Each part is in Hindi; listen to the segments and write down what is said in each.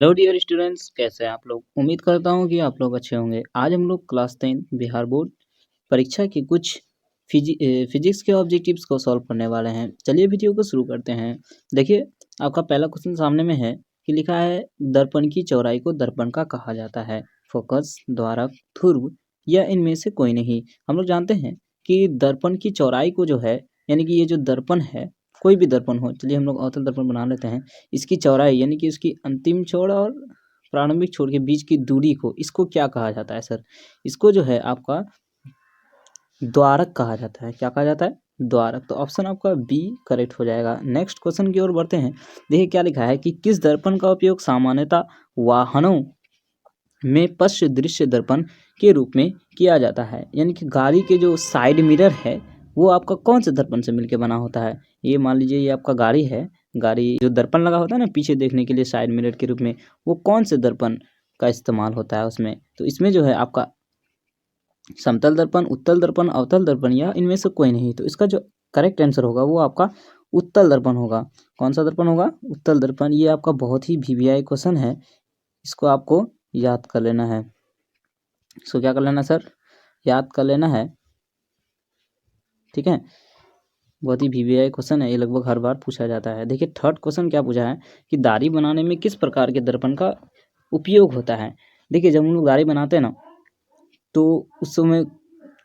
हेलो डियर स्टूडेंट्स, कैसे हैं आप लोग। उम्मीद करता हूं कि आप लोग अच्छे होंगे। आज हम लोग क्लास 10 बिहार बोर्ड परीक्षा की कुछ फिजिक्स के ऑब्जेक्टिव्स को सॉल्व करने वाले हैं। चलिए वीडियो को शुरू करते हैं। देखिए, आपका पहला क्वेश्चन सामने में है कि लिखा है दर्पण की चौड़ाई को दर्पण का कहा जाता है। फोकस, द्वारक, ध्रुव या इनमें से कोई नहीं। हम लोग जानते हैं कि दर्पण की चौड़ाई को जो है, यानी कि ये जो दर्पण है, कोई भी दर्पण हो, चलिए हम लोग अवतल दर्पण बना लेते हैं। इसकी चौड़ाई यानी कि उसकी अंतिम छोर और प्रारंभिक छोर के बीच की दूरी को, इसको क्या कहा जाता है सर? इसको जो है आपका द्वारक कहा जाता है। क्या कहा जाता है? द्वारक। तो ऑप्शन आपका बी करेक्ट हो जाएगा। नेक्स्ट क्वेश्चन की ओर बढ़ते हैं। देखिए क्या लिखा है कि किस दर्पण का उपयोग सामान्यतः वाहनों में पश्च दृश्य दर्पण के रूप में किया जाता है। यानी कि गाड़ी के जो साइड मिरर है वो आपका कौन से दर्पण से मिलकर बना होता है? ये मान लीजिए ये आपका गाड़ी है, गाड़ी जो दर्पण लगा होता है ना पीछे देखने के लिए साइड मिरर के रूप में, वो कौन से दर्पण का इस्तेमाल होता है उसमें? तो इसमें जो है आपका समतल दर्पण, उत्तल दर्पण, अवतल दर्पण या इनमें से कोई नहीं। तो इसका जो करेक्ट आंसर होगा वो आपका उत्तल दर्पण होगा। कौन सा दर्पण होगा? उत्तल दर्पण। ये आपका बहुत ही वीवीआई क्वेश्चन है, इसको आपको याद कर लेना है। इसको क्या कर लेना सर? याद कर लेना है, ठीक है। बहुत ही वीवीआई क्वेश्चन है, ये लगभग हर बार पूछा जाता है। देखिए थर्ड क्वेश्चन क्या पूछा है कि दाढ़ी बनाने में किस प्रकार के दर्पण का उपयोग होता है। देखिए जब हम लोग दाढ़ी बनाते हैं ना, तो उस समय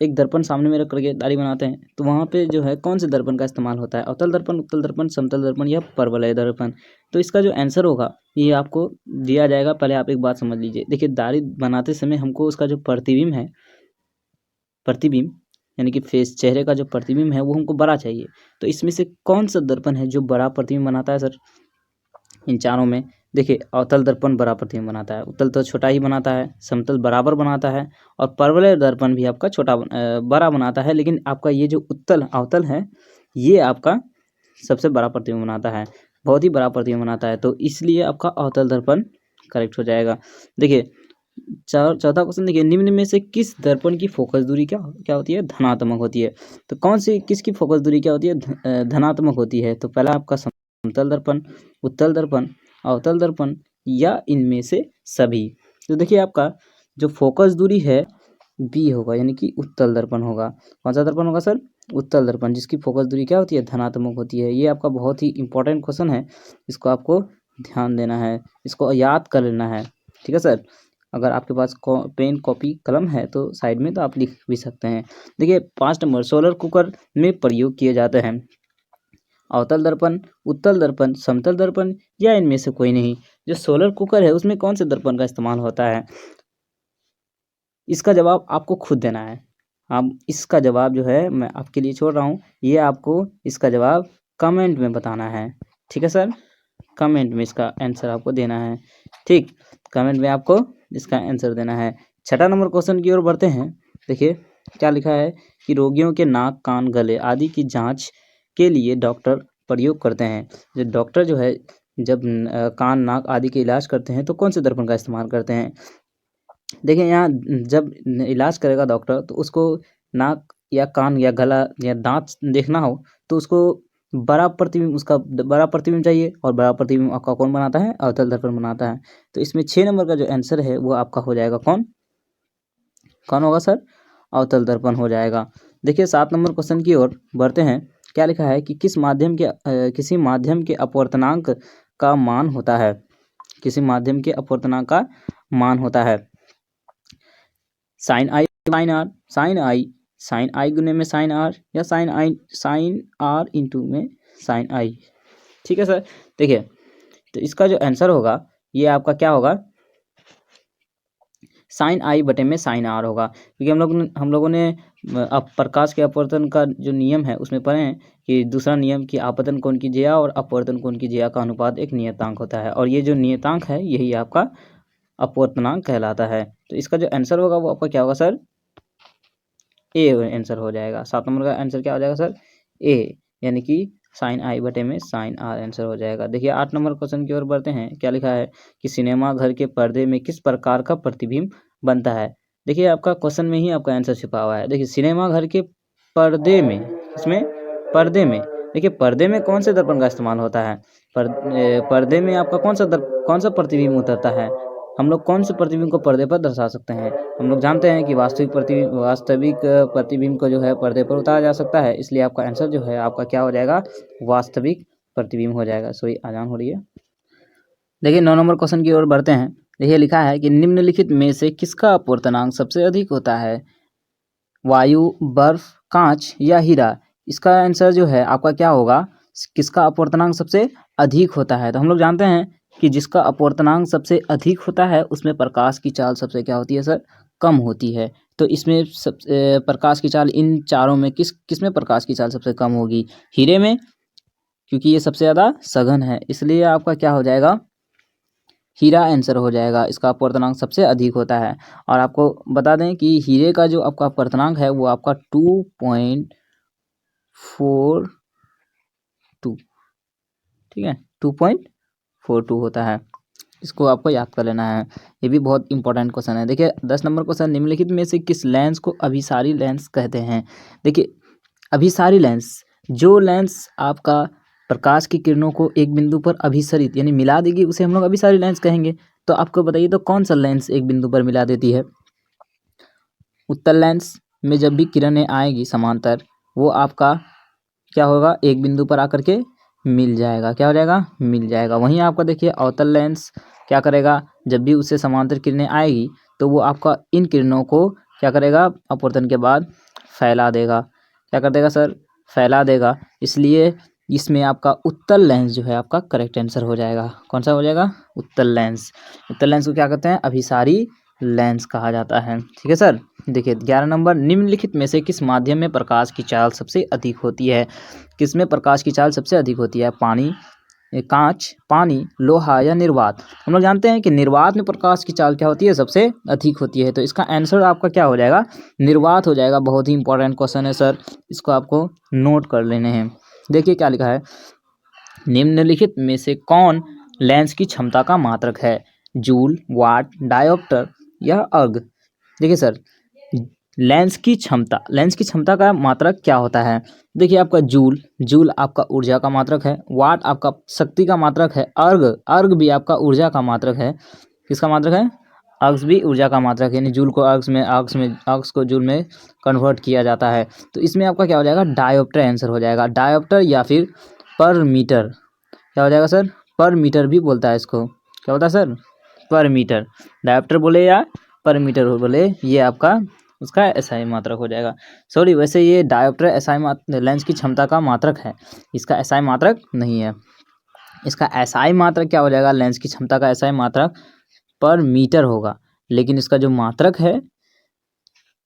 एक दर्पण सामने में रख करके दाढ़ी बनाते हैं, तो वहाँ पे जो है कौन से दर्पण का इस्तेमाल होता है? अवतल दर्पण, उत्तल दर्पण, समतल दर्पण या परवलय दर्पण। तो इसका जो आंसर होगा ये आपको दिया जाएगा। पहले आप एक बात समझ लीजिए। देखिए दाढ़ी बनाते समय हमको उसका जो प्रतिबिंब है, प्रतिबिंब यानी कि फेस, चेहरे का जो प्रतिबिंब है वो हमको बड़ा चाहिए। तो इसमें से कौन सा दर्पण है जो बड़ा प्रतिबिंब बनाता है सर? इन चारों में देखिए, अवतल दर्पण बड़ा प्रतिबिंब बनाता है, उत्तल तो छोटा ही बनाता है, समतल बराबर बनाता है और परवलय दर्पण भी आपका बड़ा बनाता है। लेकिन आपका ये जो उत्तल अवतल है ये आपका सबसे बड़ा प्रतिबिंब बनाता है, बहुत ही बड़ा प्रतिबिंब बनाता है। तो इसलिए आपका अवतल दर्पण करेक्ट हो जाएगा। देखिए चौथा क्वेश्चन देखिए, निम्न में से किस दर्पण की फोकस दूरी क्या क्या होती है? धनात्मक होती है। तो कौन सी किसकी फोकस दूरी क्या होती है? धनात्मक होती है। तो पहला आपका समतल दर्पण, उत्तल दर्पण, अवतल दर्पण या इनमें से सभी। तो देखिए आपका जो फोकस दूरी है बी होगा, यानी कि उत्तल दर्पण होगा। कौन सा दर्पण होगा सर? उत्तल दर्पण, जिसकी फोकस दूरी क्या होती है? धनात्मक होती है। ये आपका बहुत ही इंपॉर्टेंट क्वेश्चन है, इसको आपको ध्यान देना है, इसको याद कर लेना है, ठीक है सर। अगर आपके पास पेन, कॉपी, कलम है तो साइड में तो आप लिख भी सकते हैं। देखिए 5 नंबर, सोलर कुकर में प्रयोग किए जाते हैं अवतल दर्पण, उत्तल दर्पण, समतल दर्पण या इनमें से कोई नहीं। जो सोलर कुकर है उसमें कौन से दर्पण का इस्तेमाल होता है? इसका जवाब आपको खुद देना है। आप इसका जवाब जो है मैं आपके लिए छोड़ रहा हूँ, ये आपको इसका जवाब कमेंट में बताना है, ठीक है सर। कमेंट में इसका आंसर आपको देना है, ठीक। कमेंट में आपको इसका आंसर देना है। छठा नंबर क्वेश्चन की ओर बढ़ते हैं। देखिए क्या लिखा है कि रोगियों के नाक, कान, गले आदि की जांच के लिए डॉक्टर प्रयोग करते हैं। जो डॉक्टर जो है जब कान, नाक आदि के इलाज करते हैं तो कौन से दर्पण का इस्तेमाल करते हैं? देखिए यहाँ जब इलाज करेगा डॉक्टर तो उसको नाक या कान या गला या दांत देखना हो तो उसको बड़ा प्रतिबिंब, उसका बड़ा प्रतिबिंब चाहिए, और बड़ा प्रतिबिंब आपका कौन बनाता है? अवतल दर्पण बनाता है। तो इसमें 6 नंबर का जो आंसर है वो आपका हो जाएगा कौन कौन होगा सर? अवतल दर्पण हो जाएगा। देखिए 7 नंबर क्वेश्चन की ओर बढ़ते हैं। क्या लिखा है कि किसी माध्यम के अपवर्तनांक का मान होता है? किसी माध्यम के अपवर्तनांक का मान होता है sine i, sine r, sine i गुने में साइन आर या साइन आर इंटू में साइन आई, ठीक है सर। देखिए तो इसका जो आंसर होगा ये आपका क्या होगा? साइन आई बटे में साइन आर होगा। क्योंकि हम लोगों ने प्रकाश के अपवर्तन का जो नियम है उसमें पढ़े हैं कि दूसरा नियम कि आपतन कोण की ज्या और अपवर्तन कोण की ज्या का अनुपात एक नियतांक होता है, और ये जो नियतांक है यही आपका अपवर्तनांक कहलाता है। तो इसका जो आंसर होगा वो आपका क्या होगा सर? ए आंसर हो जाएगा। 7 नंबर का आंसर क्या हो जाएगा सर? ए, यानी कि साइन आई बटे में साइन आर आंसर हो जाएगा। देखिए 8 नंबर क्वेश्चन की ओर बढ़ते हैं। क्या लिखा है कि सिनेमा घर के पर्दे में किस प्रकार का प्रतिबिंब बनता है? देखिए आपका क्वेश्चन में ही आपका आंसर छिपा हुआ है। देखिए सिनेमा घर के पर्दे में, इसमें पर्दे में देखिए पर्दे में कौन से दर्पण का इस्तेमाल होता है? पर्दे में आपका कौन सा प्रतिबिंब उतरता है? हम लोग कौन से प्रतिबिंब को पर्दे पर दर्शा सकते हैं? हम लोग जानते हैं कि वास्तविक प्रतिबिंब को जो है पर्दे पर उतारा जा सकता है, इसलिए आपका आंसर जो है आपका क्या हो जाएगा? वास्तविक प्रतिबिंब हो जाएगा। सॉरी, अजान हो रही है। देखिए 9 नंबर क्वेश्चन की ओर बढ़ते हैं। देखिए लिखा है कि निम्नलिखित में से किसका अपवर्तनांक सबसे अधिक होता है? वायु, बर्फ, कांच या हीरा? इसका आंसर जो है आपका क्या होगा? किसका अपवर्तनांक सबसे अधिक होता है? तो हम लोग जानते हैं कि जिसका अपवर्तनांक सबसे अधिक होता है उसमें प्रकाश की चाल सबसे क्या होती है सर? कम होती है। तो इसमें प्रकाश की चाल इन चारों में किस में प्रकाश की चाल सबसे कम होगी? हीरे में, क्योंकि ये सबसे ज़्यादा सघन है, इसलिए आपका क्या हो जाएगा? हीरा आंसर हो जाएगा। इसका अपवर्तनांक सबसे अधिक होता है। और आपको बता दें कि हीरे का जो आपका अपवर्तनांक है वो आपका 2.42, ठीक है, 2.42 होता है। इसको आपको याद कर लेना है, ये भी बहुत इंपॉर्टेंट क्वेश्चन है। देखिए 10 नंबर क्वेश्चन, निम्नलिखित में से किस लेंस को अभिसारी लेंस कहते हैं? देखिए अभिसारी लेंस, जो लेंस आपका प्रकाश की किरणों को एक बिंदु पर अभिसरित यानी मिला देगी, उसे हम लोग अभिसारी लेंस कहेंगे। तो आपको बताइए, तो कौन सा लेंस एक बिंदु पर मिला देती है? उत्तल लेंस में जब भी किरणें आएगी समांतर, वो आपका क्या होगा? एक बिंदु पर आकर के मिल जाएगा। क्या हो जाएगा? मिल जाएगा। वहीं आपका देखिए अवतल लेंस क्या करेगा? जब भी उससे समांतर किरणें आएगी तो वो आपका इन किरणों को क्या करेगा? अपवर्तन के बाद फैला देगा। क्या कर देगा सर? फैला देगा। इसलिए इसमें आपका उत्तल लेंस जो है आपका करेक्ट आंसर हो जाएगा। कौन सा हो जाएगा? उत्तल लेंस। उत्तल लेंस को क्या कहते हैं? अभिसारी लेंस कहा जाता है। ठीक है सर। देखिए 11 नंबर, निम्नलिखित में से किस माध्यम में प्रकाश की चाल सबसे अधिक होती है? किसमें प्रकाश की चाल सबसे अधिक होती है? पानी, कांच, पानी, लोहा या निर्वात? हम लोग जानते हैं कि निर्वात में प्रकाश की चाल क्या होती है? सबसे अधिक होती है। तो इसका आंसर आपका क्या हो जाएगा? निर्वात हो जाएगा। बहुत ही इंपॉर्टेंट क्वेश्चन है सर, इसको आपको नोट कर लेने हैं। देखिए क्या लिखा है, निम्नलिखित में से कौन लेंस की क्षमता का मात्रक है? जूल, वाट, डायोप्टर या अर्ग? देखिए सर, लेंस की क्षमता का मात्रक क्या होता है? देखिए आपका जूल आपका ऊर्जा का मात्रक है, वाट आपका शक्ति का मात्रक है, अर्ग भी आपका ऊर्जा का मात्रक है। किसका मात्रक है? अर्ग्स भी ऊर्जा का मात्रक है, यानी जूल को अर्ग्स को जूल में कन्वर्ट किया जाता है। तो इसमें आपका क्या हो जाएगा? डायोप्टर आंसर हो जाएगा। डायोप्टर या फिर पर मीटर। क्या हो जाएगा सर? पर मीटर भी बोलता है इसको। क्या होता है सर? पर मीटर। डायोप्टर बोले या पर मीटर बोले, ये आपका उसका एसआई मात्रक हो जाएगा। सॉरी, वैसे ये डायोप्टर एसआई लेंस की क्षमता का मात्रक है, इसका एसआई मात्रक नहीं है। इसका एसआई मात्रक क्या हो जाएगा? लेंस की क्षमता का एसआई मात्रक पर मीटर होगा, लेकिन इसका जो मात्रक है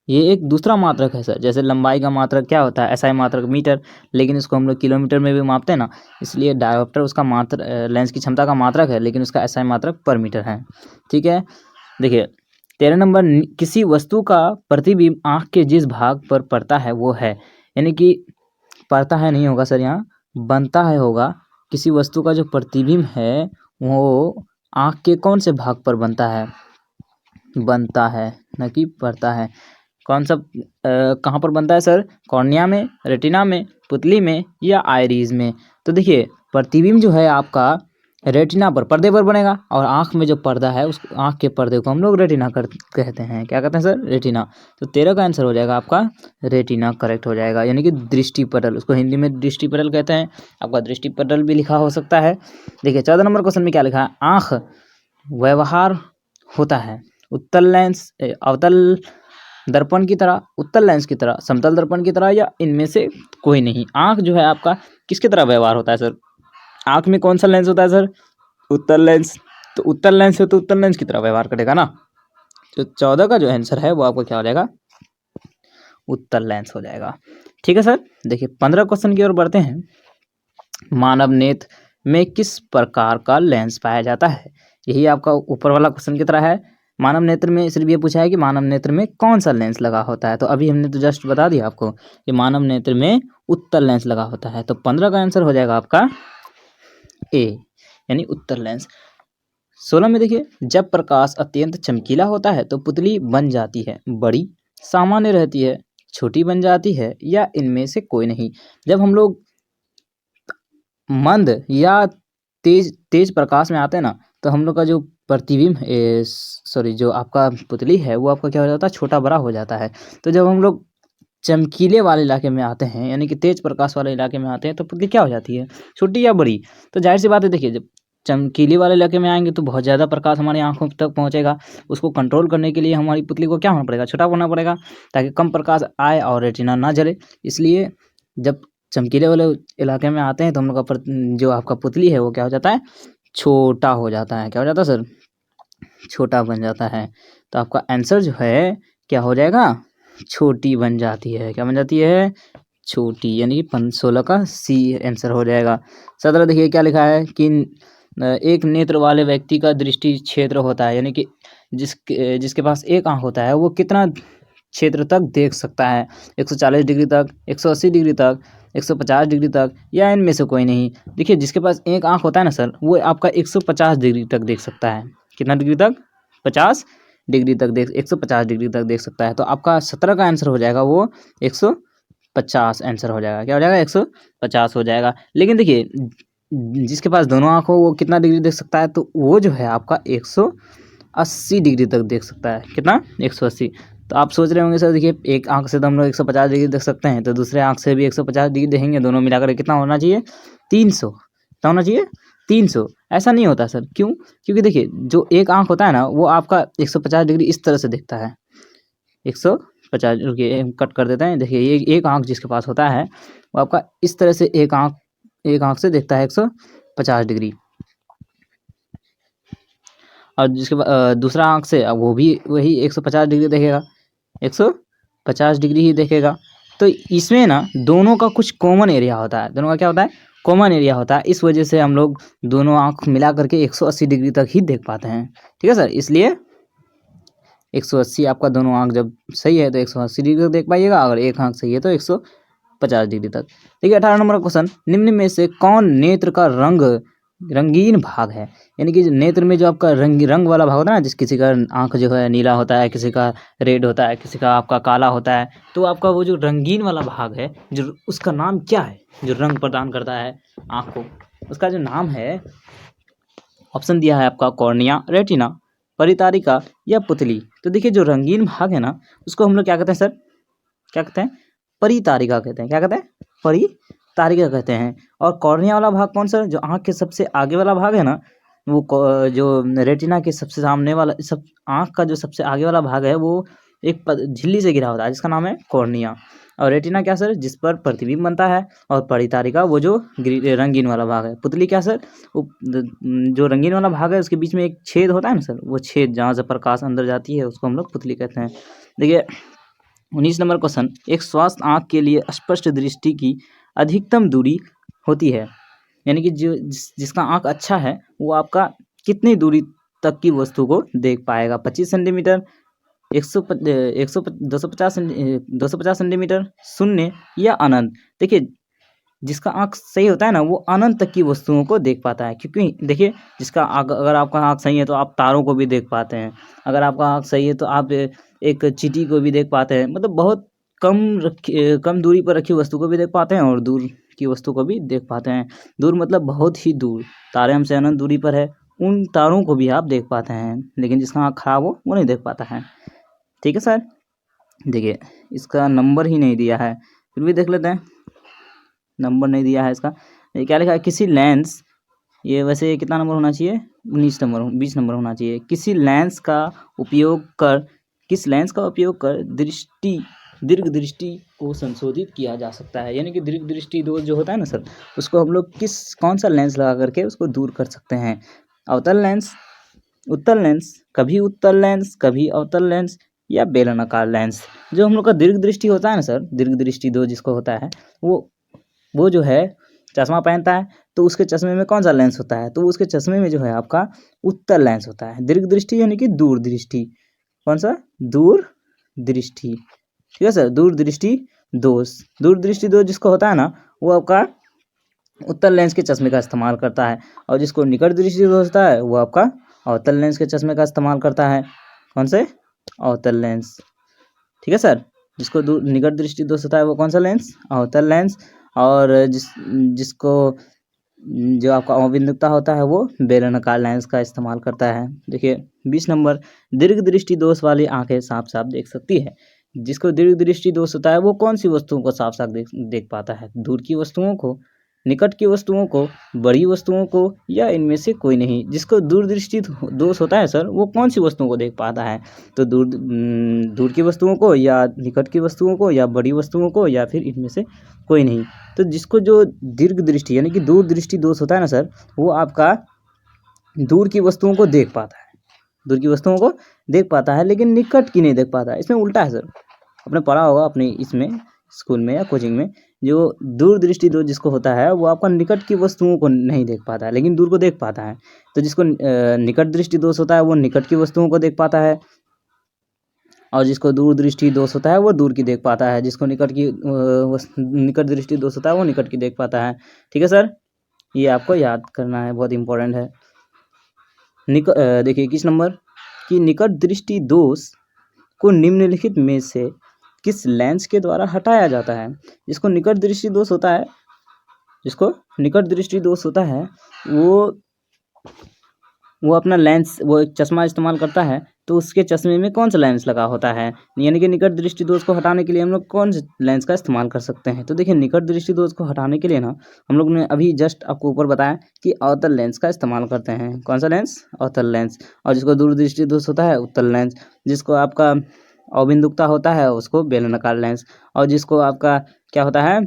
ये एक दूसरा मात्रक है सर। जैसे लंबाई का मात्रक क्या होता है? एसआई मात्रक मीटर, लेकिन इसको हम लोग किलोमीटर में भी मापते हैं ना, इसलिए डायोप्टर उसका लेंस की क्षमता का मात्रक है, लेकिन उसका एसआई मात्रक पर मीटर है। ठीक है। देखिए 13 नंबर, किसी वस्तु का प्रतिबिंब आँख के जिस भाग पर पड़ता है वो है, यानी कि पड़ता है नहीं होगा सर, यहाँ बनता है होगा। किसी वस्तु का जो प्रतिबिंब है वो आँख के कौन से भाग पर बनता है? बनता है, न कि पड़ता है। कौन सा कहाँ पर बनता है सर? कॉर्निया में, रेटिना में, पुतली में या आइरिस में? तो देखिए प्रतिबिंब जो है आपका रेटिना पर, पर्दे पर बनेगा, और आँख में जो पर्दा है उस आँख के पर्दे को हम लोग रेटिना कहते हैं। क्या कहते हैं सर? रेटिना। तो 13 का आंसर हो जाएगा आपका रेटिना करेक्ट हो जाएगा, यानी कि दृष्टिपटल। उसको हिंदी में दृष्टिपटल कहते हैं, आपका दृष्टिपटल भी लिखा हो सकता है। देखिए 14 नंबर क्वेश्चन में क्या लिखा है? आँख व्यवहार होता है उत्तल लेंस, अवतल दर्पण की तरह, उत्तल लेंस की तरह, समतल दर्पण की तरह, या इनमें से कोई नहीं। आँख जो है आपका किसकी तरह व्यवहार होता है सर? आँख में कौन सा लेंस होता है सर? उत्तल लेंस। तो उत्तल लेंस है तो उत्तल लेंस की तरह व्यवहार करेगा ना। तो 14 का जो आंसर है वो आपका क्या हो जाएगा? उत्तल लेंस हो जाएगा। ठीक है सर। देखिए 15 क्वेश्चन की ओर बढ़ते हैं। मानव नेत्र में किस प्रकार का लेंस पाया जाता है? यही आपका ऊपर वाला क्वेश्चन की तरह है। मानव नेत्र में सिर्फ ये पूछा है कि मानव नेत्र में कौन सा लेंस लगा होता है। तो अभी हमने तो जस्ट बता दिया आपको कि मानव नेत्र में उत्तल लेंस लगा होता है। तो 15 का आंसर हो जाएगा आपका ए, यानी उत्तल लेंस। 16 में देखिए, जब प्रकाश अत्यंत चमकीला होता है तो पुतली बन जाती है बड़ी, सामान्य रहती है, छोटी बन जाती है, या इनमें से कोई नहीं? जब हम लोग मंद या तेज प्रकाश में आते हैं ना, तो हम लोग का जो प्रतिबिंब सॉरी जो आपका पुतली है वो आपका क्या हो जाता है, छोटा बड़ा हो जाता है। तो जब हम लोग चमकीले वाले इलाके में आते हैं, यानी कि तेज प्रकाश वाले इलाके में आते हैं, तो पुतली क्या हो जाती है, छोटी या बड़ी। तो जाहिर सी बात है, देखिए जब चमकीले वाले इलाके में आएंगे तो बहुत ज़्यादा प्रकाश हमारी आंखों तक पहुंचेगा। उसको कंट्रोल करने के लिए हमारी पुतली को क्या होना पड़ेगा, छोटा होना पड़ेगा, ताकि कम प्रकाश आए और रेटिना ना जले। इसलिए जब चमकीले वाले इलाके में आते हैं तो हम लोग का जो आपका पुतली है वो क्या हो जाता है, छोटा हो जाता है। क्या हो जाता है सर, छोटा बन जाता है। तो आपका आंसर जो है क्या हो जाएगा, छोटी बन जाती है। क्या बन जाती है, छोटी, यानी कि 16 का सी आंसर हो जाएगा। 17 देखिए क्या लिखा है कि एक नेत्र वाले व्यक्ति का दृष्टि क्षेत्र होता है, यानी कि जिसके पास एक आंख होता है वो कितना क्षेत्र तक देख सकता है, 140 डिग्री तक, 180 डिग्री तक, 150 डिग्री तक, या इनमें से कोई नहीं। देखिए जिसके पास एक आंख होता है ना सर, वो आपका 150 डिग्री तक देख सकता है। कितना डिग्री तक, 50 डिग्री तक 150 डिग्री तक देख सकता है। तो आपका 17 का आंसर हो जाएगा वो 150 आंसर हो जाएगा। क्या हो जाएगा, 150 हो जाएगा। लेकिन देखिए जिसके पास दोनों आंख हो वो कितना डिग्री देख सकता है, तो वो जो है आपका 180 डिग्री तक देख सकता है। कितना, 180। तो आप सोच रहे होंगे सर देखिए एक आंख से तो हम लोग 150 डिग्री देख सकते हैं, तो दूसरे आंख से भी 150 डिग्री देखेंगे, दोनों मिलाकर कितना होना चाहिए, 300। कितना होना चाहिए, 300। ऐसा नहीं होता सर, क्यों, क्योंकि देखिए जो एक आंख होता है ना वो आपका 150 डिग्री इस तरह से दिखता है। 150, रुकिए कट कर देते हैं। देखिए ये एक आंख जिसके पास होता है वो आपका इस तरह से एक आंख से दिखता है 150 डिग्री, और जिसके दूसरा आंख से वो भी वही 150 डिग्री देखेगा, 150 डिग्री ही देखेगा। तो इसमें ना दोनों का कुछ कॉमन एरिया होता है, दोनों का क्या होता है, कॉमन एरिया होता है। इस वजह से हम लोग दोनों आंख मिला करके 180 डिग्री तक ही देख पाते हैं। ठीक है सर, इसलिए 180 आपका दोनों आंख जब सही है तो 180 डिग्री तक देख पाइएगा, अगर एक आंख सही है तो 150 डिग्री तक। देखिए 18 नंबर क्वेश्चन, निम्न में से कौन नेत्र का रंगीन भाग है, यानी कि नेत्र में जो आपका रंग वाला भाग होता है ना, जिस किसी का आंख जो है नीला होता है, किसी का रेड होता है, किसी का आपका काला होता है, तो आपका वो जो रंगीन वाला भाग है, जो उसका नाम क्या है, जो रंग प्रदान करता है आंख को, उसका जो नाम है, ऑप्शन दिया है आपका कॉर्निया, रेटिना, परितारिका या पुतली। तो देखिए जो रंगीन भाग है ना उसको हम लोग क्या कहते हैं सर, क्या कहते हैं, परितारिका कहते हैं। क्या कहते हैं, परितारिका कहते हैं। और कॉर्निया वाला भाग कौन सा, जो आंख के सबसे आगे वाला भाग है ना, वो जो रेटिना के सबसे सामने वाला, सब आंख का जो सबसे आगे वाला भाग है वो एक झिल्ली से घिरा होता है जिसका नाम है कॉर्निया। और रेटिना क्या सर, जिस पर प्रतिबिंब बनता है। और परितारिका वो जो रंगीन वाला भाग है। पुतली क्या सर, वो जो रंगीन वाला भाग है उसके बीच में एक छेद होता है ना सर, वो छेद जहाँ से प्रकाश अंदर जाती है उसको हम लोग पुतली कहते हैं। देखिए 19 नंबर क्वेश्चन, एक स्वस्थ आंख के लिए स्पष्ट दृष्टि की अधिकतम दूरी होती है, यानी कि जिसका आंख अच्छा है वो आपका कितनी दूरी तक की वस्तु को देख पाएगा, 25 सेंटीमीटर, 250 सेंटीमीटर, शून्य या अनंत। देखिए जिसका आंख सही होता है ना वो अनंत तक की वस्तुओं को देख पाता है, क्योंकि देखिए जिसका अगर आपका आंख सही है तो आप तारों को भी देख पाते हैं, अगर आपका आंख सही है तो आप एक चींटी को भी देख पाते हैं, मतलब बहुत कम दूरी पर रखी वस्तु को भी देख पाते हैं और दूर की वस्तु को भी देख पाते हैं। दूर मतलब बहुत ही दूर, तारे हमसे अनंत दूरी पर है, उन तारों को भी आप देख पाते हैं, लेकिन जिसका आंख खराब हो वो नहीं देख पाता है। ठीक है सर, देखिए इसका नंबर ही नहीं दिया है, फिर भी देख लेते हैं, नंबर नहीं दिया है इसका। ये क्या लिखा है, किसी लेंस, ये वैसे कितना नंबर होना चाहिए, 19 नंबर, 20 नंबर होना चाहिए। किस लेंस का उपयोग कर दीर्घ दृष्टि को संशोधित किया जा सकता है, यानी कि दीर्घ दृष्टि दोष जो होता है ना सर, उसको हम लोग कौन सा लेंस लगा करके उसको दूर कर सकते हैं। अवतल लेंस, उत्तल लेंस, कभी उत्तल लेंस कभी अवतल लेंस, या बेलनाकार लेंस। जो हम लोग का दीर्घ दृष्टि होता है ना सर, दीर्घ दृष्टि दोष जिसको होता है वो जो है चश्मा पहनता है, तो उसके चश्मे में कौन सा लेंस होता है, तो उसके चश्मे में जो है आपका उत्तल लेंस होता है। दीर्घ दृष्टि यानी कि दूर दृष्टि, कौन सा, दूर दृष्टि। ठीक है सर, दूर दृष्टि दोष जिसको होता है ना वो आपका उत्तल लेंस के चश्मे का इस्तेमाल करता है, और जिसको निकट दृष्टि दोष होता है वो आपका अवतल लेंस के चश्मे का इस्तेमाल करता है। कौन से, अवतल लेंस। ठीक है सर, जिसको निकट दृष्टि दोष होता है वो कौन सा लेंस, अवतल लेंस। और जिसको जो आपका अबिंदुता होता है वो बेलनाकार लेंस का इस्तेमाल करता है। देखिए 20 नंबर, दीर्घ दृष्टि दोष वाली आंखें साफ साफ देख सकती है। जिसको दीर्घ दृष्टि दोष होता है वो कौन सी वस्तुओं को साफ साफ देख पाता है? दूर की वस्तुओं को, निकट की वस्तुओं को, बड़ी वस्तुओं को, या इनमें से कोई नहीं। जिसको दूरदृष्टि दोष होता है सर, वो कौन सी वस्तुओं को देख पाता है? तो दूर की वस्तुओं को, या निकट की वस्तुओं को, या बड़ी वस्तुओं को, या फिर इनमें से कोई नहीं। तो जिसको जो दीर्घ दृष्टि यानी कि दूर दृष्टि दोष होता है ना सर, वो आपका दूर की वस्तुओं को देख पाता है, दूर की वस्तुओं को देख पाता है, लेकिन निकट की नहीं देख पाता है। इसमें उल्टा है सर, आपने पढ़ा होगा अपने इसमें स्कूल में या कोचिंग में, जो दूर दृष्टि दोष जिसको होता है वो आपका निकट की वस्तुओं को नहीं देख पाता है, लेकिन दूर को देख पाता है। तो जिसको निकट दृष्टि दोष होता है वो निकट की वस्तुओं को देख पाता है, और जिसको दूर दृष्टि दोष होता है वो दूर की देख पाता है। जिसको निकट दृष्टि दोष होता है वो निकट की देख पाता है। ठीक है सर, ये आपको याद करना है, बहुत इंपॉर्टेंट है। देखिए 21 नंबर, कि निकट दृष्टि दोष को निम्नलिखित में से किस लेंस के द्वारा हटाया जाता है? जिसको निकट दृष्टि दोष होता है, जिसको निकट दृष्टि दोष होता है वो अपना लेंस, वो एक चश्मा इस्तेमाल करता है, तो उसके चश्मे में कौन सा लेंस लगा होता है? यानी कि निकट दृष्टि दोष को हटाने के लिए हम लोग कौन से लेंस का इस्तेमाल कर सकते हैं? तो देखिए निकट दृष्टि दोष को हटाने के लिए ना, हम लोग ने अभी जस्ट आपको ऊपर बताया कि अवतल लेंस का इस्तेमाल करते हैं। कौन सा लेंस? अवतल लेंस। और जिसको दूर दृष्टि दोष होता है उत्तल लेंस। जिसको आपका अबिंदुकता होता है उसको बेलनाकार लेंस। और जिसको आपका क्या होता है,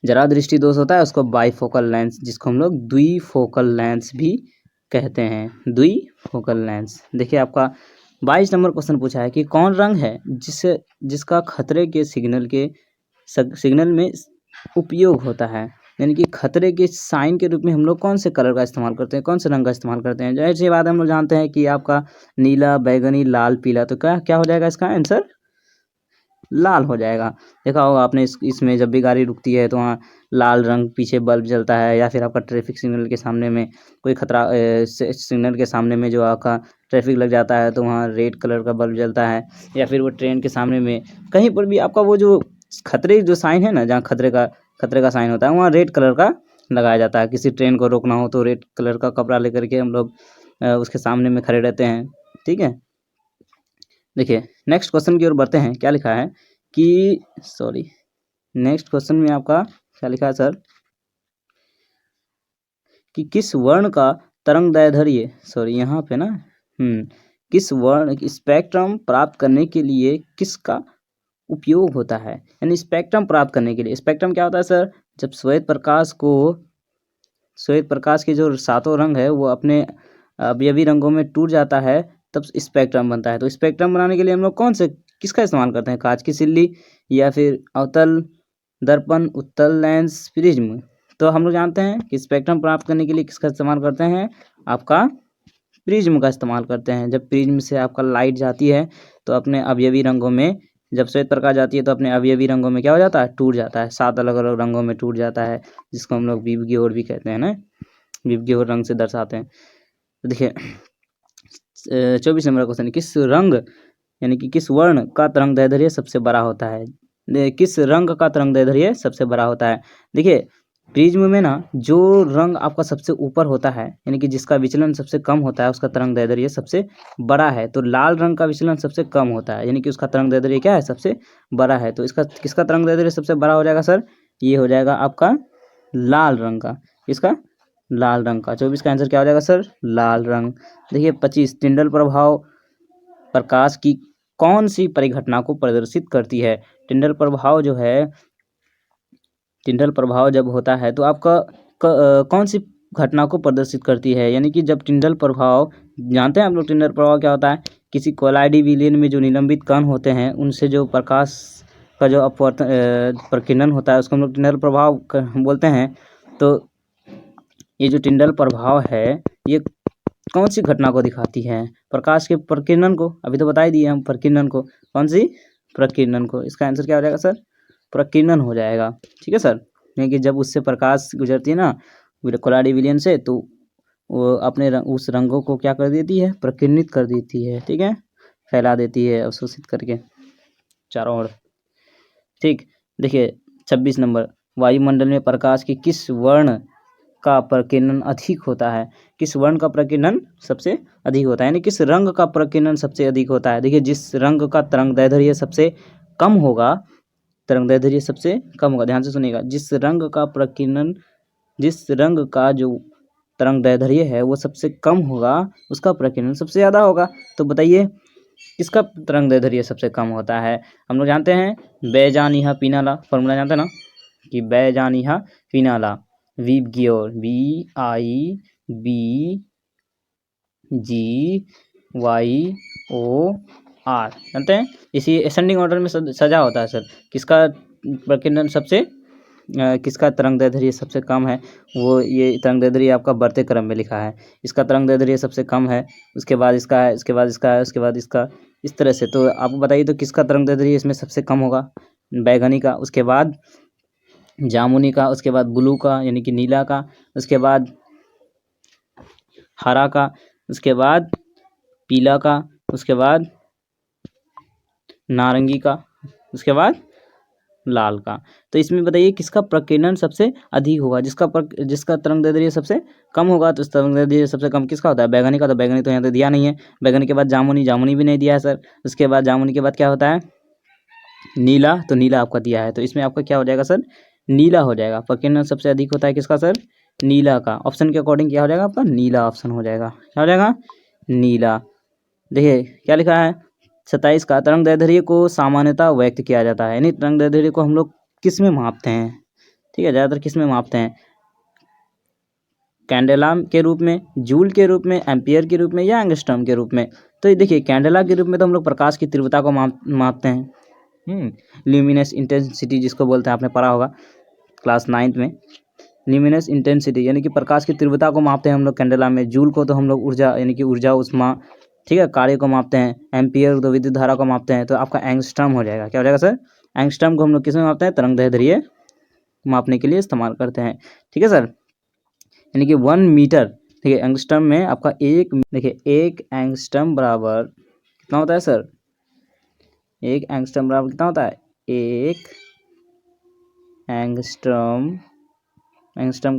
जरा दृष्टि दोष होता है उसको बाईफोकल लेंस, जिसको हम लोग द्विफोकल लेंस भी कहते हैं, द्विफोकल लेंस। देखिए आपका 22 नंबर क्वेश्चन पूछा है कि कौन रंग है जिसका खतरे के सिग्नल में उपयोग होता है? यानी कि खतरे के साइन के रूप में हम लोग कौन से कलर का इस्तेमाल करते हैं, कौन से रंग का इस्तेमाल करते हैं? जाहिर सी बात है, हम लोग जानते हैं कि आपका नीला, बैगनी, लाल, पीला। तो क्या हो जाएगा इसका आंसर? लाल हो जाएगा। देखा होगा आपने इसमें जब भी गाड़ी रुकती है तो वहाँ लाल रंग पीछे बल्ब जलता है, या फिर आपका ट्रैफिक सिग्नल के सामने में कोई खतरा सिग्नल के सामने में जो आपका ट्रैफिक लग जाता है तो वहाँ रेड कलर का बल्ब जलता है, या फिर वो ट्रेन के सामने में कहीं पर भी आपका वो जो खतरे जो साइन है ना, जहाँ खतरे का साइन होता है वहाँ रेड कलर का लगाया जाता है। किसी ट्रेन को रोकना हो तो रेड कलर का कपड़ा लेकर के हम लोग उसके सामने में खड़े रहते हैं। ठीक है, देखिए नेक्स्ट क्वेश्चन की ओर बढ़ते हैं। क्या लिखा है कि नेक्स्ट क्वेश्चन में आपका क्या लिखा है सर, कि किस वर्ण का तरंगदैर्ध्य यहाँ पे ना किस वर्ण स्पेक्ट्रम प्राप्त करने के लिए किसका उपयोग होता है? यानी स्पेक्ट्रम प्राप्त करने के लिए, स्पेक्ट्रम क्या होता है सर? जब श्वेत प्रकाश के जो सातों रंग है वो अपने अवयवी रंगों में टूट जाता है, तब स्पेक्ट्रम बनता है। तो स्पेक्ट्रम बनाने के लिए हम लोग किसका इस्तेमाल करते हैं? कांच की सिल्ली, या फिर अवतल दर्पण, उत्तल लेंस, प्रिज्म। तो हम लोग जानते हैं कि स्पेक्ट्रम प्राप्त करने के लिए किसका इस्तेमाल करते हैं? आपका प्रिज्म का इस्तेमाल करते हैं। जब प्रिज्म से आपका लाइट जाती है तो अपने अवयवी रंगों में, जब श्वेत प्रकाश जाती है तो अपने अवयवी रंगों में क्या हो जाता है? टूट जाता है, 7 अलग अलग रंगों में टूट जाता है, जिसको हम लोग विबग्योर और भी कहते हैं ना, विबग्योर रंग से दर्शाते हैं। तो देखिए 24 नंबर क्वेश्चन, किस रंग यानी कि किस वर्ण का तरंगदैर्ध्य सबसे बड़ा होता है? किस रंग का तरंगदैर्ध्य सबसे बड़ा होता है? देखिए प्रिज्म में ना जो रंग आपका सबसे ऊपर होता है, यानी कि जिसका विचलन सबसे कम होता है, उसका तरंगदैर्ध्य सबसे बड़ा है। तो लाल रंग का विचलन सबसे कम होता है, यानी कि उसका तरंगदैर्ध्य क्या है? सबसे बड़ा है। तो इसका किसका तरंगदैर्ध्य सबसे बड़ा हो जाएगा सर? ये हो जाएगा आपका लाल रंग का। इसका लाल रंग का। 24 का आंसर क्या हो जाएगा सर? लाल रंग। देखिए 25, टिंडल प्रभाव प्रकाश की कौन सी परिघटना को प्रदर्शित करती है? टिंडल प्रभाव जब होता है तो आपका कौन सी घटना को प्रदर्शित करती है? यानी कि जब टिंडल प्रभाव, जानते हैं आप लोग टिंडल प्रभाव क्या होता है? किसी कोलाइडी विलयन में जो निलंबित कण होते हैं उनसे जो प्रकाश का जो प्रकीर्णन होता है उसको हम लोग टिंडल प्रभाव बोलते हैं। तो ये जो टिंडल प्रभाव है ये कौन सी घटना को दिखाती है? प्रकाश के प्रकीर्णन को। अभी तो बता ही दिए हम प्रकीर्णन को। कौन सी? प्रकीर्णन को। इसका आंसर क्या हो जाएगा सर? प्रकीर्णन हो जाएगा। ठीक है सर, क्योंकि जब उससे प्रकाश गुजरती है ना कोलाइडी विलयन से, तो वो अपने उस रंगों को क्या कर देती है? प्रकीर्णित कर देती है। ठीक है, फैला देती है अवशोषित करके चारों ओर। ठीक, देखिए 26 नंबर, वायुमंडल में प्रकाश की किस वर्ण का प्रकीर्णन अधिक होता है? किस वर्ण का प्रकीर्णन सबसे अधिक होता है, यानी किस रंग का प्रकीर्णन सबसे अधिक होता है? देखिए, जिस रंग का तरंगदैर्ध्य सबसे कम होगा, तरंगदैर्ध्य सबसे कम होगा, ध्यान से सुनिएगा, जिस रंग का जो तरंगदैर्ध्य है वो सबसे कम होगा, उसका प्रकीर्णन सबसे ज़्यादा होगा। तो बताइए किसका तरंगदैर्ध्य सबसे कम होता है? हम लोग जानते हैं बैजानिहा पीनाला, फॉर्मूला जानते हैं ना, कि बैजानिहा पीनाला, वीबग्योर, VIBGYOR, जानते हैं। इसी असेंडिंग ऑर्डर में सजा होता है सर। किसका प्रकीर्णन सबसे किसका तरंगदैर्ध्य सबसे कम है, वो ये तरंगदैर्ध्य आपका बढ़ते क्रम में लिखा है। इसका तरंगदैर्ध्य सबसे कम है, उसके बाद इसका है, उसके बाद इसका है, उसके बाद इसका, इस तरह से। तो आप बताइए तो किसका तरंगदैर्ध्य इसमें सबसे कम होगा? बैगनी का, उसके बाद जामुनी का, उसके बाद ब्लू का यानी कि नीला का, उसके बाद हरा का, उसके बाद पीला का, उसके बाद नारंगी का, उसके बाद लाल का। तो इसमें बताइए किसका प्रकीर्णन सबसे अधिक होगा? जिसका तरंगदैर्ध्य सबसे कम होगा, तो तरंगदैर्ध्य सबसे कम किसका होता है? बैगनी का। तो बैगनी तो यहाँ तो दिया नहीं है। बैगनी के बाद जामुनी भी नहीं दिया है सर। उसके बाद जामुनी के बाद क्या होता है? नीला, तो नीला आपका दिया है, तो इसमें आपका क्या हो जाएगा सर? नीला हो जाएगा। प्रकीर्णन सबसे अधिक होता है किसका सर? नीला का। ऑप्शन के अकॉर्डिंग क्या हो जाएगा आपका? नीला ऑप्शन हो जाएगा। क्या हो जाएगा? नीला। देखिए क्या लिखा है 27 का, तरंगदैर्ध्य को सामान्यतः व्यक्त किया जाता है, यानी तरंगदैर्ध्य को हम लोग किस में मापते हैं? ठीक है, ज़्यादातर किस में मापते हैं? कैंडेला के रूप में, जूल के रूप में, एम्पियर के रूप में, या एंगस्ट्रॉम के रूप में? तो ये देखिए कैंडेला के रूप में तो हम लोग प्रकाश की तीव्रता को मापते हैं। ल्यूमिनस इंटेंसिटी जिसको बोलते हैं, आपने पढ़ा होगा क्लास 9th में। ल्यूमिनस इंटेंसिटी यानी कि प्रकाश की तीव्रता को मापते हैं हम लोग कैंडेला में। जूल को तो हम लोग ऊर्जा यानी कि ऊर्जा उष्मा, ठीक है, कार्य को मापते हैं। एम्पियर तो विद्युत धारा को मापते हैं। तो आपका एंगस्ट्रॉम हो जाएगा। क्या हो जाएगा सर? एंगस्ट्रॉम को हम लोग किस में मापते हैं? तरंगदैर्ध्य मापने के लिए इस्तेमाल करते हैं। ठीक है सर, यानी कि 1 मीटर, देखिए एंगस्ट्रॉम में आपका एक एंगस्ट्रॉम बराबर कितना होता है सर? एक एंगस्ट्रॉम बराबर कितना होता है? एक एंगस्ट्रॉम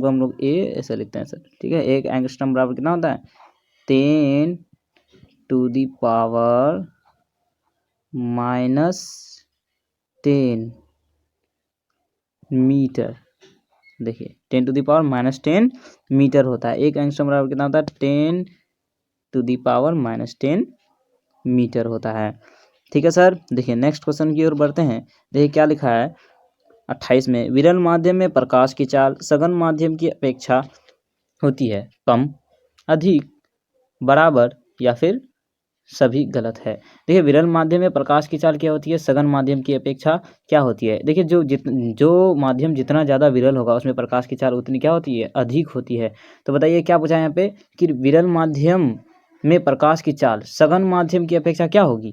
को हम लोग ए ऐसे लिखते हैं सर। ठीक है, एक एंगस्ट्रॉम बराबर कितना होता है? 10 टू द पावर -10 मीटर। देखिए 10 टू द पावर -10 मीटर होता है। एक एंगस्ट्रॉम बराबर कितना होता है? 10 टू द पावर -10 मीटर होता है। ठीक है सर, देखिए नेक्स्ट क्वेश्चन की ओर बढ़ते हैं। देखिए क्या लिखा है 28 में, विरल माध्यम में प्रकाश की चाल सघन माध्यम की अपेक्षा होती है कम, अधिक, बराबर, या फिर सभी गलत है। देखिए विरल माध्यम में प्रकाश की चाल क्या होती है? सघन माध्यम की अपेक्षा क्या होती है? देखिए जो माध्यम जितना ज़्यादा विरल होगा उसमें प्रकाश की चाल उतनी क्या होती है? अधिक होती है। तो बताइए क्या पूछा है यहाँ पे कि विरल माध्यम में प्रकाश की चाल सघन माध्यम की अपेक्षा क्या होगी?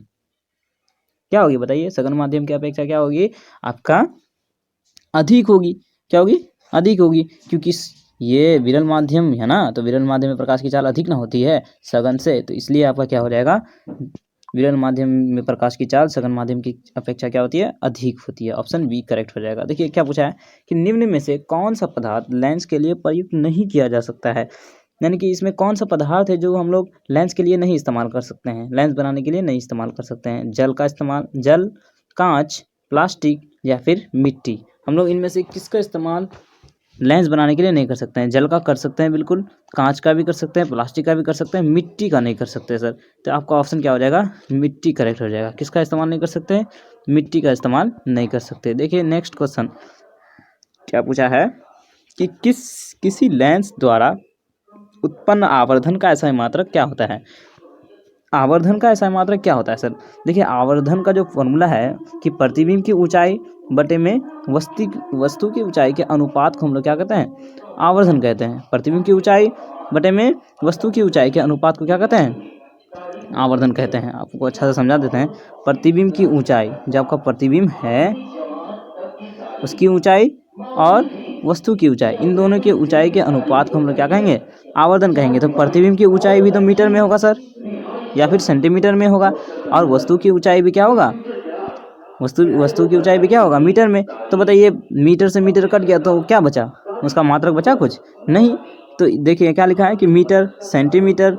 क्या होगी बताइए? सघन माध्यम की अपेक्षा क्या होगी? आपका अधिक होगी। क्या होगी? अधिक होगी, क्योंकि ये विरल माध्यम है ना, तो विरल माध्यम में प्रकाश की चाल अधिक ना होती है सघन से, तो इसलिए आपका क्या हो जाएगा? विरल माध्यम में प्रकाश की चाल सघन माध्यम की अपेक्षा क्या होती है? अधिक होती है। ऑप्शन बी करेक्ट हो जाएगा। देखिए क्या पूछा है कि निम्न में से कौन सा पदार्थ लेंस के लिए प्रयुक्त नहीं किया जा सकता है? यानी कि इसमें कौन सा पदार्थ है जो हम लोग लेंस के लिए नहीं इस्तेमाल कर सकते हैं, लेंस बनाने के लिए नहीं इस्तेमाल कर सकते हैं? जल का इस्तेमाल, जल, कांच, प्लास्टिक, या फिर मिट्टी? हम लोग इनमें से किसका इस्तेमाल लेंस बनाने के लिए नहीं कर सकते हैं? जल का कर सकते हैं बिल्कुल, कांच का भी कर सकते हैं, प्लास्टिक का भी कर सकते हैं, मिट्टी का नहीं कर सकते सर। तो आपका ऑप्शन क्या हो जाएगा? मिट्टी करेक्ट हो जाएगा। किसका इस्तेमाल नहीं कर सकते? मिट्टी का इस्तेमाल नहीं कर सकते। देखिए नेक्स्ट क्वेश्चन क्या पूछा है कि किसी लेंस द्वारा उत्पन्न आवर्धन का ऐसा मात्रक क्या होता है? आवर्धन का ऐसा मात्रक क्या होता है सर? देखिए आवर्धन का जो फॉर्मूला है कि प्रतिबिंब की ऊंचाई बटे में वस्तु की ऊंचाई के अनुपात को हम लोग क्या कहते हैं? आवर्धन कहते हैं। प्रतिबिंब की ऊंचाई बटे में वस्तु की ऊंचाई के अनुपात को क्या कहते हैं? आवर्धन कहते हैं। आपको अच्छा से समझा देते हैं। प्रतिबिंब की ऊंचाई, जो आपका प्रतिबिंब है उसकी ऊंचाई और वस्तु की ऊंचाई, इन दोनों की ऊंचाई के अनुपात को हम लोग क्या कहेंगे? आवर्धन कहेंगे। तो प्रतिबिंब की ऊंचाई भी तो मीटर में होगा सर, या फिर सेंटीमीटर में होगा, और वस्तु की ऊंचाई भी क्या होगा? वस्तु की ऊंचाई भी क्या होगा? मीटर में। तो बताइए मीटर से मीटर कट गया तो क्या बचा? उसका मात्रक बचा कुछ नहीं। तो देखिए क्या लिखा है कि मीटर, सेंटीमीटर,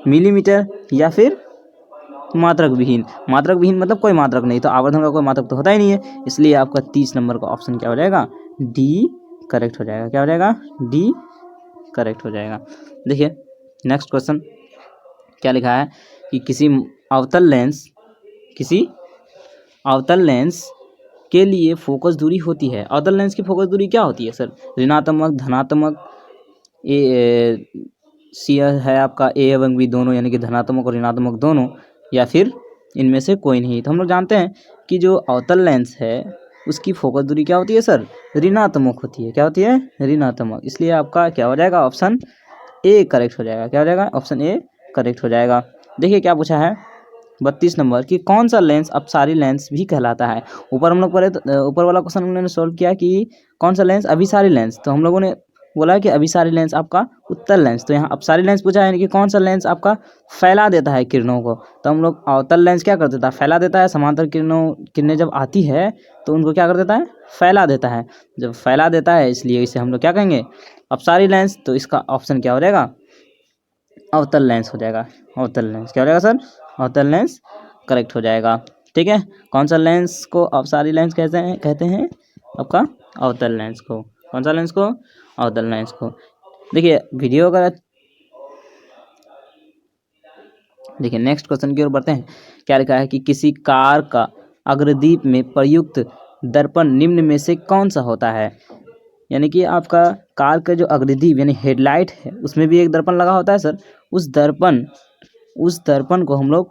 मिलीमीटर या फिर मात्रक विहीन। मात्रक विहीन मतलब कोई मात्रक नहीं, तो आवर्धन का कोई मात्रक तो होता ही नहीं है, इसलिए आपका 30 नंबर का ऑप्शन क्या हो जाएगा, डी करेक्ट हो जाएगा। क्या हो जाएगा, डी करेक्ट हो जाएगा। देखिए नेक्स्ट क्वेश्चन क्या लिखा है कि किसी अवतल लेंस के लिए फोकस दूरी होती है। अवतल लेंस की फोकस दूरी क्या होती है सर, ऋणात्मक, धनात्मक, सी है आपका ए एवं बी दोनों, यानी कि धनात्मक और ऋणात्मक दोनों, या फिर इनमें से कोई नहीं। तो हम लोग जानते हैं कि जो अवतल लेंस है उसकी फोकस दूरी क्या होती है सर, ऋणात्मक होती है। क्या होती है, ऋणात्मक। इसलिए आपका क्या हो जाएगा, ऑप्शन ए करेक्ट हो जाएगा। क्या हो जाएगा, ऑप्शन ए करेक्ट हो जाएगा। देखिए क्या पूछा है 32 नंबर कि कौन सा लेंस अपसारी लेंस भी कहलाता है। ऊपर हम लोग पढ़े तो ऊपर वाला क्वेश्चन हमने सॉल्व किया कि कौन सा लेंस, अभिसारी लेंस। तो हम लोगों ने बोला कि अभिसारी लेंस आपका उत्तल लेंस। तो यहाँ अपसारी लेंस पूछा है, यानी कि कौन सा लेंस आपका फैला देता है किरणों को। तो हम लोग अवतल लेंस क्या कर देता है, फैला देता है। समांतर किरणें जब आती है तो उनको क्या कर देता है, फैला देता है। जब फैला देता है इसलिए इसे हम लोग क्या कहेंगे, अपसारी लेंस। तो इसका ऑप्शन क्या हो जाएगा, अवतल लेंस हो जाएगा। अवतल लेंस क्या हो जाएगा सर, अवतल लेंस करेक्ट हो जाएगा। ठीक है, कौन सा लेंस को अपसारी लेंस कहते हैं आपका, अवतल लेंस को। कौन सा लेंस को, अवतल लेंस को। देखिए वीडियो अगर देखिए नेक्स्ट क्वेश्चन की ओर बढ़ते हैं। क्या लिखा है कि किसी कार का अग्रदीप में प्रयुक्त दर्पण निम्न में से कौन सा होता है। यानी कि आपका कार का जो अग्रदीप यानी हेडलाइट है उसमें भी एक दर्पण लगा होता है सर। उस दर्पण को हम लोग,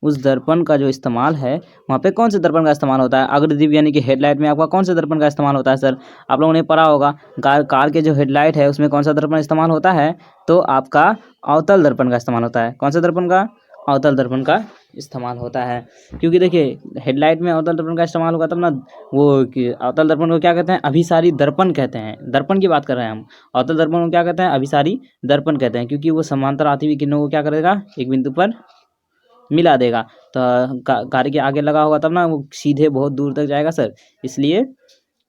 उस दर्पण का जो इस्तेमाल है वहाँ पे कौन से दर्पण का इस्तेमाल होता है, अग्रदीप यानी कि हेडलाइट में आपका कौन से दर्पण का इस्तेमाल होता है सर। आप लोगों ने पढ़ा होगा कार के जो हेडलाइट है उसमें कौन सा दर्पण इस्तेमाल होता है, तो आपका अवतल दर्पण का इस्तेमाल होता है। कौन सा दर्पण का, अवतल दर्पण का इस्तेमाल होता है। क्योंकि देखिए हेडलाइट में अवतल दर्पण का इस्तेमाल होगा तब ना, वो कि अवतल दर्पण को क्या कहते हैं, अभिसारी दर्पण कहते हैं। दर्पण की बात कर रहे हैं हम। अवतल दर्पण को क्या कहते हैं, अभिसारी दर्पण कहते हैं, क्योंकि वो समांतर आती हुई किरणों को क्या करेगा, एक बिंदु पर मिला देगा। तो कार के आगे लगा होगा तब ना वो सीधे बहुत दूर तक जाएगा सर। इसलिए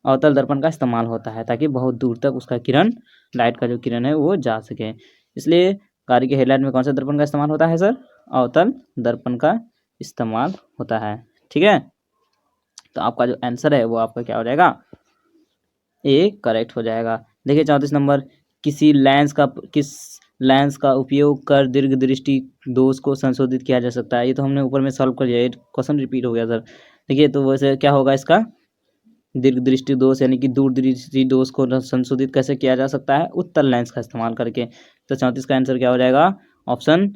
अवतल दर्पण का इस्तेमाल होता है ताकि बहुत दूर तक उसका किरण, लाइट का जो किरण है वो जा सके। इसलिए गाड़ी के हेडलाइट में कौन सा दर्पण का इस्तेमाल होता है सर, अवतल दर्पण का इस्तेमाल होता है। ठीक है, तो आपका जो आंसर है वो आपका क्या हो जाएगा, ए करेक्ट हो जाएगा। देखिए 34 नंबर, किस लेंस का उपयोग कर दीर्घ दृष्टि दोष को संशोधित किया जा सकता है। ये तो हमने ऊपर में सॉल्व कर लिया, ये क्वेश्चन रिपीट हो गया सर। देखिए तो वैसे क्या होगा इसका, दीर्घ दृष्टि दोष यानी कि दूर दृष्टि दोष को संशोधित कैसे किया जा सकता है, उत्तल लेंस का इस्तेमाल करके। तो 34 का आंसर क्या हो जाएगा, ऑप्शन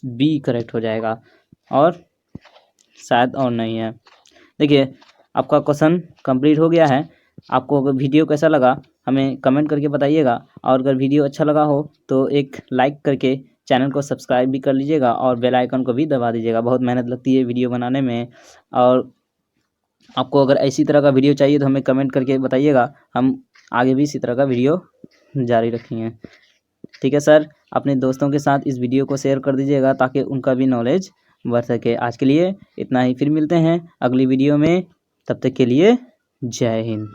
बी करेक्ट हो जाएगा, और शायद और नहीं है। देखिए आपका क्वेश्चन कंप्लीट हो गया है। आपको अगर वीडियो कैसा लगा हमें कमेंट करके बताइएगा, और अगर वीडियो अच्छा लगा हो तो एक लाइक करके चैनल को सब्सक्राइब भी कर लीजिएगा और बेल आइकन को भी दबा दीजिएगा। बहुत मेहनत लगती है वीडियो बनाने में, और आपको अगर इसी तरह का वीडियो चाहिए तो हमें कमेंट करके बताइएगा, हम आगे भी इसी तरह का वीडियो जारी रखेंगे। ठीक है सर, अपने दोस्तों के साथ इस वीडियो को शेयर कर दीजिएगा ताकि उनका भी नॉलेज बढ़ सके। आज के लिए इतना ही, फिर मिलते हैं अगली वीडियो में, तब तक के लिए जय हिंद।